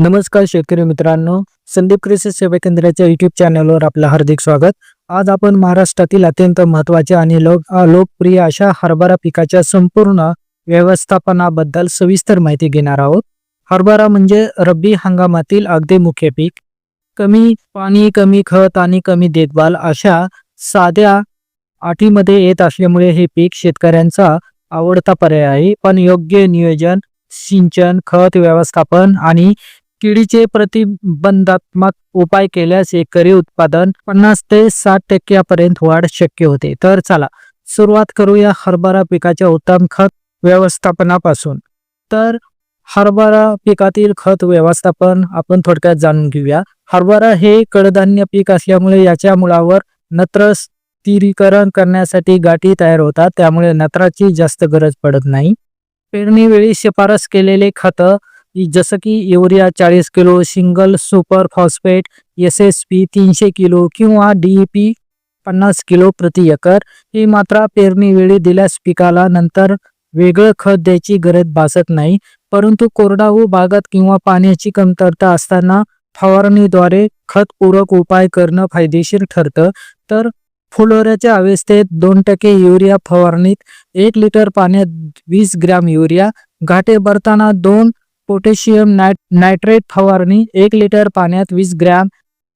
नमस्कार शेतकरी मित्रांनो, संदीप कृषी सेवा केंद्राच्या YouTube चॅनलवर आपलं हार्दिक स्वागत. आज आपण महाराष्ट्रातील अत्यंत महत्त्वाच्या आणि लोकप्रिय अशा हरभरा पिकाच्या संपूर्ण व्यवस्थापनाबद्दल सविस्तर माहिती घेणार आहोत. हरभरा म्हणजे रब्बी हंगामातील अगदी मुख्य पीक. कमी पाणी, कमी खत आणि कमी देखभाल अशा साध्या अटीमध्ये येत असल्यामुळे हे पीक शेतकऱ्यांचा आवडता पर्याय आहे. पण योग्य नियोजन, सिंचन, खत व्यवस्थापन आणि किडीचे प्रतिबंधात्मक उपाय केल्यास एकरी उत्पादन 50 ते 60% पर्यंत वाढ शक्य होते. तर चला सुरुवात करूया हरभरा पिकाच्या उत्तम खत व्यवस्थापनापासून. तर हरभरा पिकातील खत व्यवस्थापन आपण थोडक्यात जाणून घेऊया. हरभरा हे कडधान्य पीक असल्यामुळे याच्या मुळावर नत्र स्थिरीकरण करण्यासाठी गाठी तयार होतात, त्यामुळे नत्राची जास्त गरज पडत नाही. पेरणीवेळी शिफारस केलेले खत जसं की urea 40 kilo, single super phosphate SSP 300 kilo किंवा DAP 50 किलो प्रति एकर ही मात्रा पेरणीवेळी दिल्यास पिकाला नंतर वेगळं खत द्यायची गरज भासत नाही. परंतु कोरडाऊ भागात किंवा पाण्याची कमतरता असताना फवारणीद्वारे खत पूरक उपाय करणं फायदेशीर ठरतं. तर फुलोऱ्याच्या अवस्थेत 2% युरिया फवारणीत 1 लिटर पाण्यात 20 ग्रॅम युरिया, घाटे भरताना 2 पोटॅशियम नायट्रेट फवारणी 1 लिटर पाण्यात 20 ग्रॅम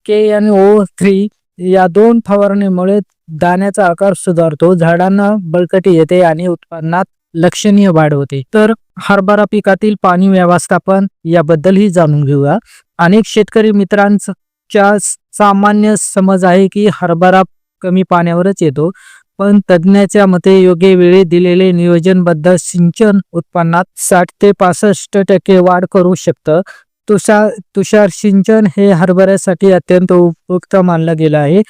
KNO3 या 2 फवारणीमुळे दाण्याचा आकार सुधारतो, झाडांना बळकटी येते आणि उत्पन्नात लक्षणीय वाढ होते. तर हरभरा पिकातील पाणी व्यवस्थापन याबद्दलही जाणून घेऊया. अनेक शेतकरी मित्रांच्या सामान्य समज आहे की हरभरा कमी पाण्यावरच येतो, पण तज्ञाच्या मते योग्य वेळी दिलेले नियोजनबद्ध सिंचन उत्पन्नात 60 ते 65% वाढ करू शकतं. तुषार सिंचन हे हरभऱ्यासाठी अत्यंत उपयुक्त मानलं गेलं आहे.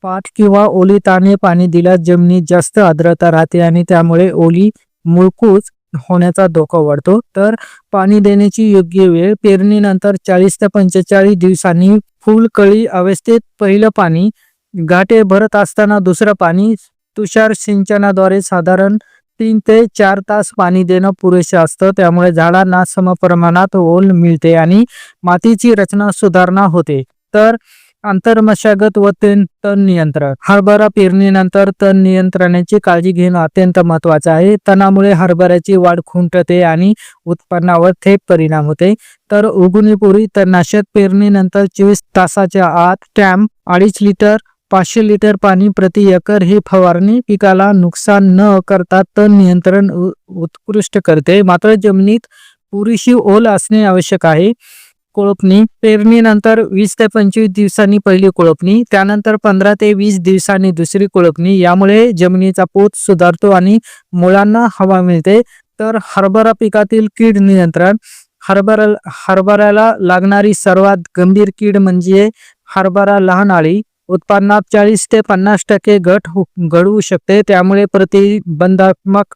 पाट किंवा ओलिताने पाणी दिल्यास जमिनीत जास्त आर्द्रता राहते आणि त्यामुळे ओली मुळकूच होण्याचा धोका वाढतो. तर पाणी देण्याची योग्य वेळ पेरणीनंतर 40 ते 45 दिवसांनी, फुलकळी अवस्थेत पहिलं पाणी, घाटे भरत असताना दुसरं पाणी. तुषार सिंचनाद्वारे साधारण 3 ते 4 तास पाणी देणं पुरेसे असतं, त्यामुळे झाडांना समप्रमाणात ओल मिळते आणि मातीची रचना सुधारणा होते. तर आंतरमशागत व तण नियंत्रण. हरभरा पेरणीनंतर तण नियंत्रणाची काळजी घेणं अत्यंत महत्वाचं आहे. तणामुळे हरभऱ्याची वाढ खुंटते आणि उत्पन्नावर थेट परिणाम होते. तर उगवणीपूर्वी तणनाशक पेरणीनंतर 24 तासाच्या आत टॅम्प 2.5 लिटर 500 लिटर पाणी प्रति एकर ही फवारणी पिकाला नुकसान न करता तण नियंत्रण उत्कृष्ट करते. मात्र जमिनीत पुरेशी ओल असणे आवश्यक आहे. कोळपणी. पेरणीनंतर 20 ते 25 दिवसांनी पहिली कोळपणी, त्यानंतर 15 ते 20 दिवसांनी दुसरी कोळपणी. यामुळे जमिनीचा पोत सुधारतो आणि मुळांना हवा मिळते. तर हरभरा पिकातील कीड नियंत्रण. हरभऱ्याला लागणारी सर्वात गंभीर कीड म्हणजे हरभरा लहान अळी. उत्पन्नात 40 ते 50% घट घडवू शकते, त्यामुळे प्रतिबंधात्मक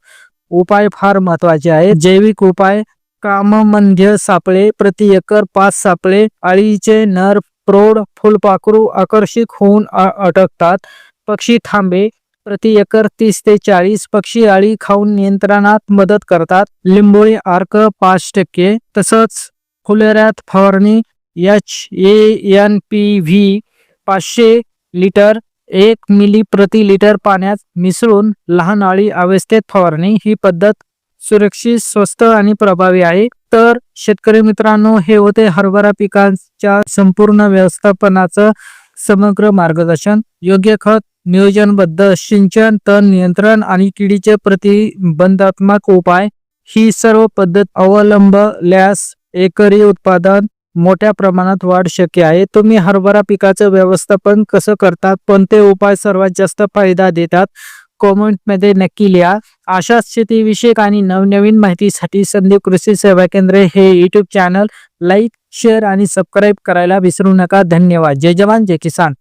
उपाय फार महत्वाचे आहेत. जैविक उपाय. काममध्य सापळे प्रति एकर 5 सापळे. अळीचे नर प्रौढ फुलपाखरू आकर्षित होऊन अटकतात. पक्षी थांबे प्रति एकर 30 ते 40 पक्षी अळी खाऊन नियंत्रणात मदत करतात. लिंबोळी अर्क 5%. तसंच फुलोऱ्यात फवारणी. HANPV 500 लिटर 1 मिली प्रति लिटर पाण्यात मिसळून लहान अळी अवस्थेत फवारणी. ही पद्धत सुरक्षित, स्वस्त आणि प्रभावी आहे. तर शेतकरी मित्रांनो, हे होते हरभरा पिकांच्या संपूर्ण व्यवस्थापनाचं समग्र मार्गदर्शन. योग्य खत, नियोजनबद्ध सिंचन, तण नियंत्रण आणि किडीचे प्रतिबंधात्मक उपाय ही सर्व पद्धत अवलंबल्यास एकरी उत्पादन मोठ्या प्रमाणात वाढ शक्य आहे. तुम्ही हरभरा पिकाचं व्यवस्थापन कसं करतात, कोणते उपाय सर्वात जास्त फायदा देतात, कमेंटमध्ये नक्की लिहा. अशाच शेतीविषयक आणि नवनवीन माहितीसाठी संदीप कृषी सेवा केंद्र हे YouTube चॅनल लाईक, शेअर आणि सबस्क्राईब करायला विसरू नका. धन्यवाद. जय जवान, जय किसान.